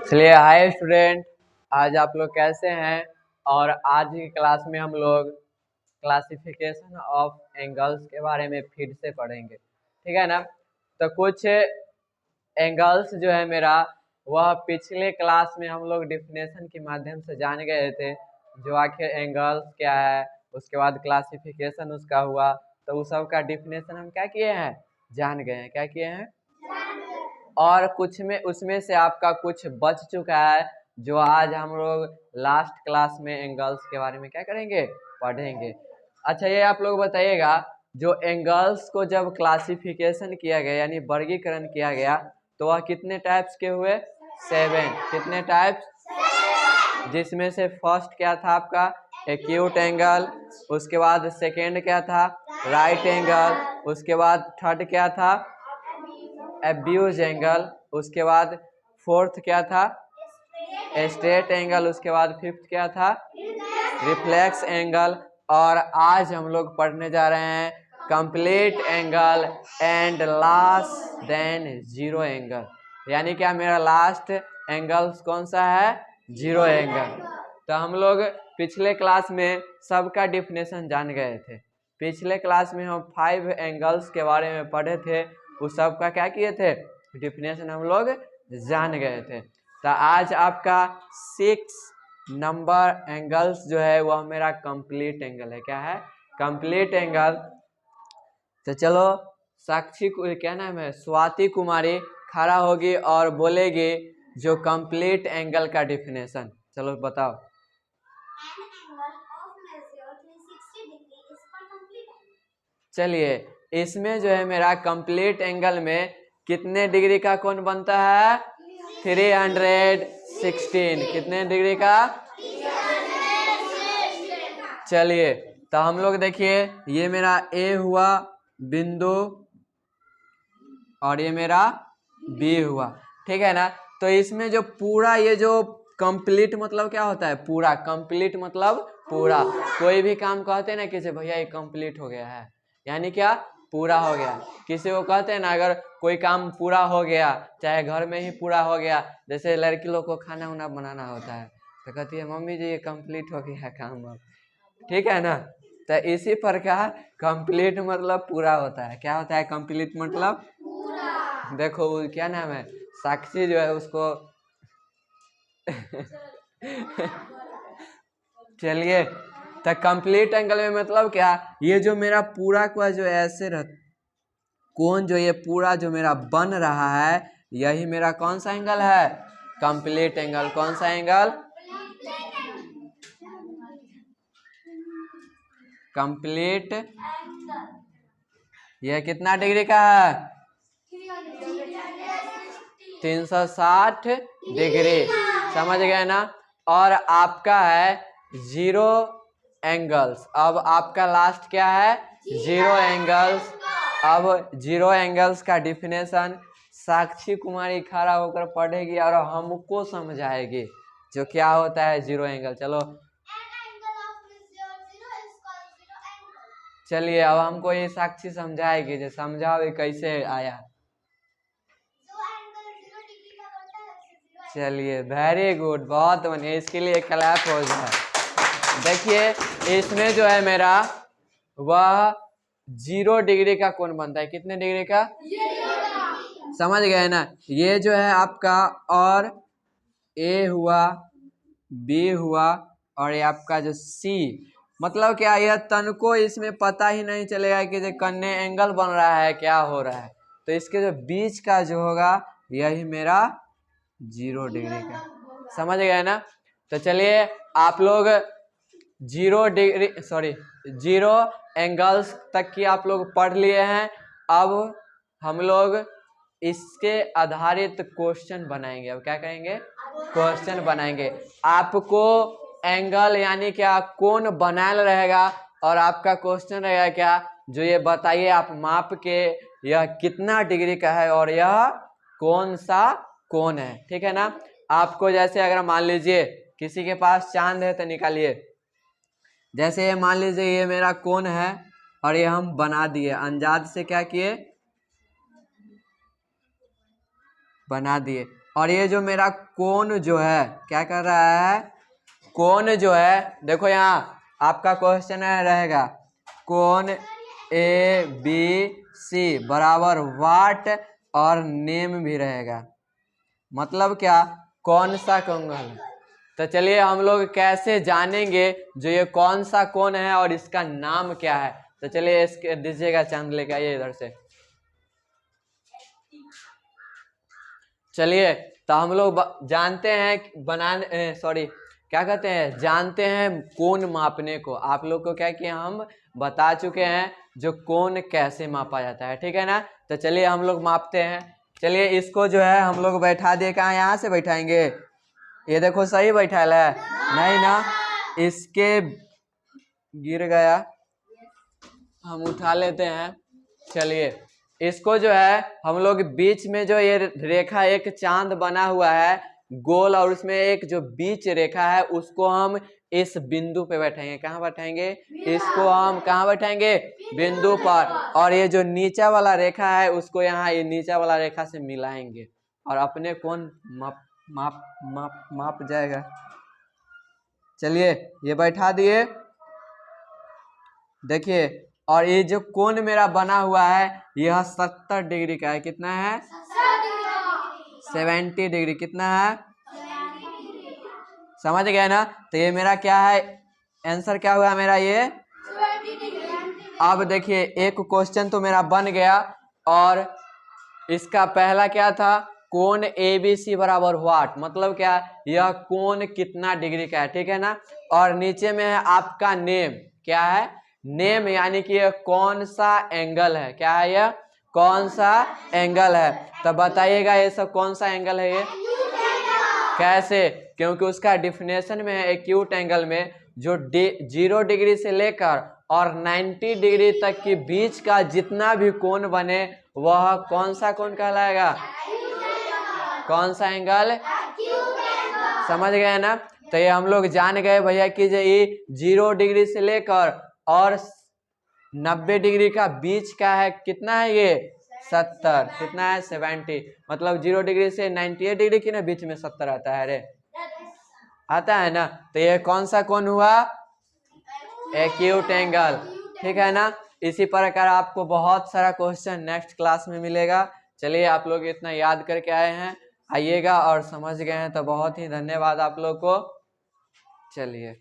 चलिए hi student, आज आप लोग कैसे हैं। और आज की क्लास में हम लोग क्लासिफिकेशन ऑफ एंगल्स के बारे में फिर से पढ़ेंगे, ठीक है ना। तो कुछ एंगल्स जो है मेरा वह पिछले क्लास में हम लोग डिफिनेशन के माध्यम से जान गए थे, जो आखिर एंगल्स क्या है, उसके बाद क्लासिफिकेशन उसका हुआ, तो उस सब का डिफिनेशन हम क्या किए हैं, जान गए हैं। क्या किए हैं? और कुछ में उसमें से आपका कुछ बच चुका है, जो आज हम लोग लास्ट क्लास में एंगल्स के बारे में क्या करेंगे, पढ़ेंगे। अच्छा, ये आप लोग बताइएगा, जो एंगल्स को जब क्लासिफिकेशन किया गया यानी वर्गीकरण किया गया, तो वह कितने टाइप्स के हुए? 7। कितने टाइप्स? जिसमें से फर्स्ट क्या था आपका? Acute angle. उसके बाद सेकेंड क्या था? Right angle. उसके बाद थर्ड क्या था? Abuse angle. उसके बाद फोर्थ क्या था? Straight angle. उसके बाद फिफ्थ क्या था? Reflex angle. और आज हम लोग पढ़ने जा रहे हैं complete angle and last than zero angle. यानी क्या मेरा लास्ट एंगल कौन सा है? Zero angle. तो हम लोग पिछले क्लास में सबका डिफिनेशन जान गए थे। पिछले क्लास में हम 5 एंगल्स के बारे में पढ़े थे, उस सब का क्या किए थे, डिफिनेशन हम लोग जान गए थे। तो आज आपका 6 नंबर एंगल्स जो है वह मेरा कंप्लीट एंगल है। क्या है? Complete angle. तो चलो, साक्षी को क्या नाम है, स्वाति कुमारी खड़ा होगी और बोलेगी जो कंप्लीट एंगल का डिफिनेशन। चलो बताओ। चलिए, इसमें जो है मेरा कंप्लीट एंगल में कितने डिग्री का कोण बनता है? 316। कितने डिग्री का? चलिए, तो हम लोग देखिए, ये मेरा ए हुआ बिंदु और ये मेरा बी हुआ, ठीक है ना। तो इसमें जो पूरा ये जो कंप्लीट मतलब क्या होता है? पूरा। कंप्लीट मतलब पूरा। कोई भी काम कहते हैं ना किसी, भैया ये कंप्लीट हो गया है, यानी क्या? पूरा हो गया। किसी को कहते हैं ना, अगर कोई काम पूरा हो गया, चाहे घर में ही पूरा हो गया, जैसे लड़की लोग को खाना वाना बनाना होता है, तो कहती है मम्मी जी ये कंप्लीट हो गया काम अब, ठीक है ना। तो इसी प्रकार कंप्लीट मतलब पूरा होता है। क्या होता है कंप्लीट मतलब? देखो वो क्या नाम है, साक्षी जो है उसको चलिए, तो कंप्लीट एंगल में मतलब क्या, ये जो मेरा पूरा का जो ऐसे कोण जो ये पूरा जो मेरा बन रहा है, यही मेरा कौन सा एंगल है? Complete angle. कौन सा एंगल? कंप्लीट। यह कितना डिग्री का है? 360 डिग्री। समझ गए ना। और आपका है जीरो एंगल्स। अब आपका लास्ट क्या है? Zero angles. अब जीरो एंगल्स का डिफिनेशन साक्षी कुमारी खड़ा होकर पढ़ेगी और हमको समझाएगी जो क्या होता है जीरो एंगल। चलो चलिए, अब हमको ये साक्षी समझाएगी, जो समझाओ ये कैसे आया। चलिए, वेरी गुड, बहुत बढ़िया, इसके लिए क्लैप हो जाए। देखिए, इसमें जो है मेरा वह 0 डिग्री का कोण बनता है। कितने डिग्री का? समझ गए ना। ये जो है आपका, और ए हुआ, बी हुआ, और ये आपका जो सी, मतलब क्या, यह तनको इसमें पता ही नहीं चलेगा कि जो कन्ने एंगल बन रहा है, क्या हो रहा है। तो इसके जो बीच का जो होगा, यही मेरा 0 डिग्री का। समझ गए ना। तो चलिए, आप लोग 0 डिग्री जीरो एंगल्स तक की आप लोग पढ़ लिए हैं। अब हम लोग इसके आधारित क्वेश्चन बनाएंगे। अब क्या करेंगे? क्वेश्चन बनाएंगे। आपको एंगल यानी क्या, कोण बनाना रहेगा, और आपका क्वेश्चन रहेगा क्या, जो ये बताइए आप माप के यह कितना डिग्री का है और यह कौन सा कोण है, ठीक है ना। आपको जैसे अगर मान लीजिए किसी के पास चांद है तो निकालिए। जैसे ये मान लीजिए ये मेरा कोण है और ये हम बना दिए, अंदाज से क्या किए, बना दिए। और ये जो मेरा कोण जो है क्या कर रहा है, कोण जो है देखो यहाँ आपका क्वेश्चन रहेगा कोण ABC बराबर वाट और नेम भी रहेगा, मतलब क्या कौन सा कोण है। तो चलिए हम लोग कैसे जानेंगे जो ये कौन सा कोण है और इसका नाम क्या है। तो चलिए इसके दीजिएगा चांद लेके आइए इधर से। चलिए तो हम लोग जानते हैं बनाने सॉरी क्या कहते हैं, जानते हैं कोण मापने को। आप लोग को क्या कि हम बता चुके हैं जो कोण कैसे मापा जाता है, ठीक है ना। तो चलिए हम लोग मापते हैं। चलिए इसको जो है हम लोग बैठा दिए, कहाँ यहाँ से बैठाएंगे, ये देखो सही बैठा है नहीं ना, इसके गिर गया, हम उठा लेते हैं। चलिए इसको जो है हम लोग बीच में जो ये रेखा एक चांद बना हुआ है गोल, और उसमें एक जो बीच रेखा है उसको हम इस बिंदु पे बैठाएंगे। कहाँ बैठाएंगे, इसको हम कहाँ बैठाएंगे, बिंदु पर। और ये जो नीचा वाला रेखा है उसको यहाँ ये नीचा वाला रेखा से मिलाएंगे और अपने कोण माप जाएगा। चलिए ये बैठा दिए, देखिए और ये जो कोण मेरा बना हुआ है यह 70 डिग्री का है। कितना है, 70 डिग्री। कितना है, समझ गए ना। तो ये मेरा क्या है, आंसर क्या हुआ मेरा ये। अब देखिए एक क्वेश्चन तो मेरा बन गया, और इसका पहला क्या था, कोण ABC बराबर व्हाट, मतलब क्या, यह कोण कितना डिग्री का है, ठीक है ना। और नीचे में है आपका नेम, क्या है, नेम, यानी कि यह कौन सा एंगल है, क्या है यह कौन सा एंगल है। तो बताइएगा ये सब कौन सा एंगल है ये, कैसे, क्योंकि उसका डिफिनेशन में है एक्यूट एंगल में जो 0 डिग्री से लेकर और 90 डिग्री तक के बीच का जितना भी कोण बने वह कौन सा कोण कहलाएगा, कौन सा एंगल, समझ गए ना। तो ये हम लोग जान गए भैया कि ये 0 डिग्री से लेकर और 90 डिग्री का बीच का है, कितना है ये 70, कितना है 70, मतलब 0 डिग्री से 98 डिग्री की ना बीच में 70 आता है, अरे आता है ना। तो ये कौन सा कोण हुआ, एक्यूट एंगल, ठीक है ना। इसी प्रकार आपको बहुत सारा क्वेश्चन नेक्स्ट क्लास में मिलेगा। चलिए आप लोग इतना याद करके आए हैं, आइएगा और समझ गए हैं तो बहुत ही धन्यवाद आप लोग को। चलिए